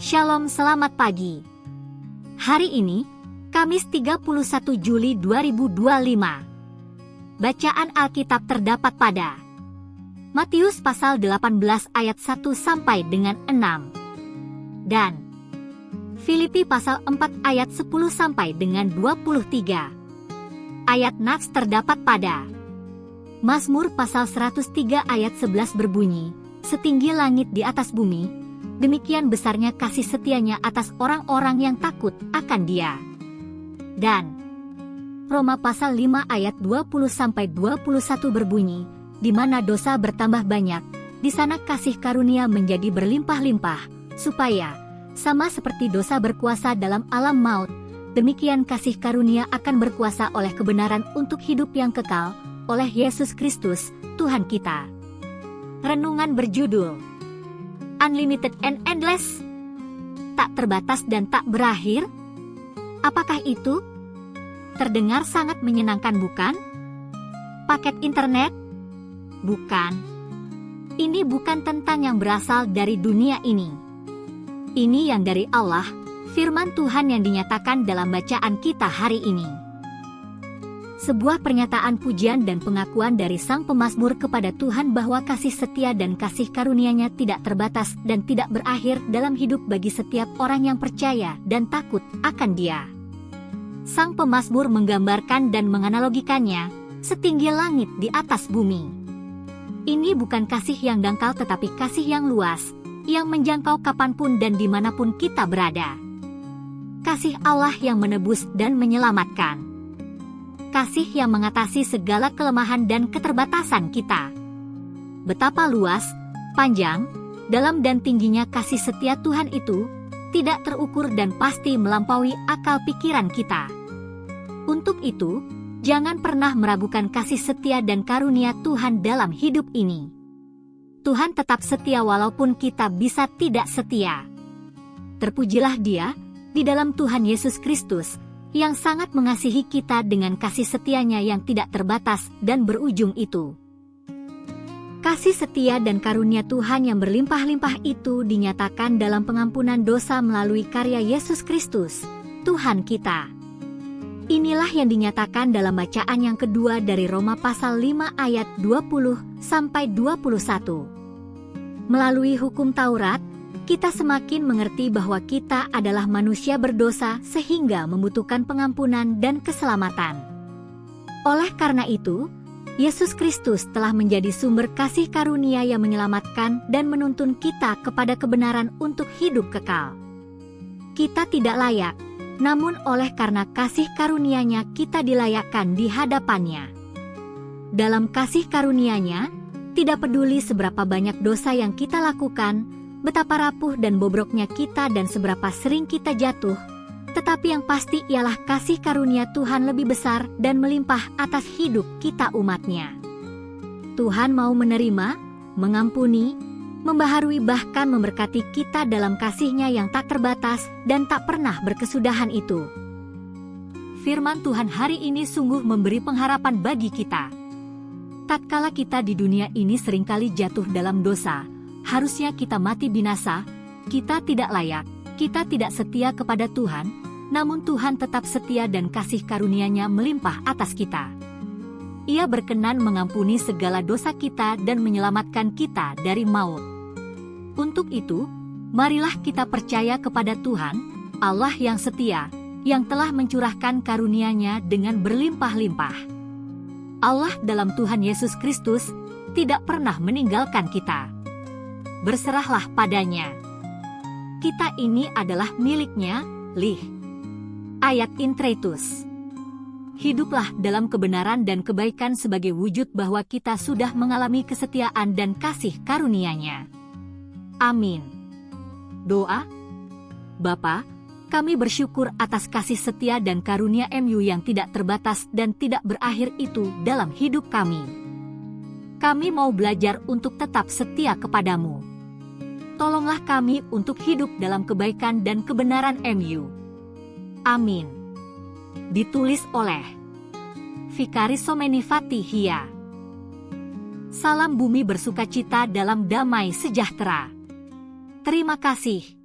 Shalom, selamat pagi. Hari ini, Kamis 31 Juli 2025. Bacaan Alkitab terdapat pada Matius pasal 18 ayat 1 sampai dengan 6 dan Filipi pasal 4 ayat 10 sampai dengan 23. Ayat nats terdapat pada Mazmur pasal 103 ayat 11 berbunyi, "Setinggi langit di atas bumi, demikian besarnya kasih setianya atas orang-orang yang takut akan Dia." Dan Roma pasal 5 ayat 20 sampai 21 berbunyi, "Di mana dosa bertambah banyak, di sana kasih karunia menjadi berlimpah-limpah, supaya sama seperti dosa berkuasa dalam alam maut, demikian kasih karunia akan berkuasa oleh kebenaran untuk hidup yang kekal, oleh Yesus Kristus, Tuhan kita." Renungan berjudul Unlimited and Endless, tak terbatas dan tak berakhir. Apakah itu? Terdengar sangat menyenangkan, bukan? Paket internet? Bukan. Ini bukan tentang yang berasal dari dunia ini. Ini yang dari Allah, firman Tuhan yang dinyatakan dalam bacaan kita hari ini. Sebuah pernyataan pujian dan pengakuan dari sang pemazmur kepada Tuhan bahwa kasih setia dan kasih karunia-Nya tidak terbatas dan tidak berakhir dalam hidup bagi setiap orang yang percaya dan takut akan Dia. Sang pemazmur menggambarkan dan menganalogikannya setinggi langit di atas bumi. Ini bukan kasih yang dangkal tetapi kasih yang luas, yang menjangkau kapanpun dan dimanapun kita berada. Kasih Allah yang menebus dan menyelamatkan. Kasih yang mengatasi segala kelemahan dan keterbatasan kita. Betapa luas, panjang, dalam dan tingginya kasih setia Tuhan itu, tidak terukur dan pasti melampaui akal pikiran kita. Untuk itu, jangan pernah meragukan kasih setia dan karunia Tuhan dalam hidup ini. Tuhan tetap setia walaupun kita bisa tidak setia. Terpujilah Dia di dalam Tuhan Yesus Kristus, yang sangat mengasihi kita dengan kasih setianya yang tidak terbatas dan berujung itu. Kasih setia dan karunia Tuhan yang berlimpah-limpah itu dinyatakan dalam pengampunan dosa melalui karya Yesus Kristus, Tuhan kita. Inilah yang dinyatakan dalam bacaan yang kedua dari Roma pasal 5 ayat 20 sampai 21. Melalui hukum Taurat, kita semakin mengerti bahwa kita adalah manusia berdosa sehingga membutuhkan pengampunan dan keselamatan. Oleh karena itu, Yesus Kristus telah menjadi sumber kasih karunia yang menyelamatkan dan menuntun kita kepada kebenaran untuk hidup kekal. Kita tidak layak, namun oleh karena kasih karunia-Nya kita dilayakkan di hadapan-Nya. Dalam kasih karunia-Nya, tidak peduli seberapa banyak dosa yang kita lakukan, betapa rapuh dan bobroknya kita dan seberapa sering kita jatuh, tetapi yang pasti ialah kasih karunia Tuhan lebih besar dan melimpah atas hidup kita umat-Nya. Tuhan mau menerima, mengampuni, membaharui bahkan memberkati kita dalam kasih-Nya yang tak terbatas dan tak pernah berkesudahan itu. Firman Tuhan hari ini sungguh memberi pengharapan bagi kita. Tatkala kita di dunia ini seringkali jatuh dalam dosa, harusnya kita mati binasa, kita tidak layak, kita tidak setia kepada Tuhan, namun Tuhan tetap setia dan kasih karunia-Nya melimpah atas kita. Ia berkenan mengampuni segala dosa kita dan menyelamatkan kita dari maut. Untuk itu, marilah kita percaya kepada Tuhan, Allah yang setia, yang telah mencurahkan karunia-Nya dengan berlimpah-limpah. Allah dalam Tuhan Yesus Kristus tidak pernah meninggalkan kita. Berserahlah padanya. Kita ini adalah milik-Nya, lih. Ayat intritus. Hiduplah dalam kebenaran dan kebaikan sebagai wujud bahwa kita sudah mengalami kesetiaan dan kasih karunia-Nya. Amin. Doa. Bapa, kami bersyukur atas kasih setia dan karunia MU yang tidak terbatas dan tidak berakhir itu dalam hidup kami. Kami mau belajar untuk tetap setia kepadamu. Tolonglah kami untuk hidup dalam kebaikan dan kebenaran MU. Amin. Ditulis oleh Vikaris Somenifati Hia. Salam bumi bersukacita dalam damai sejahtera. Terima kasih.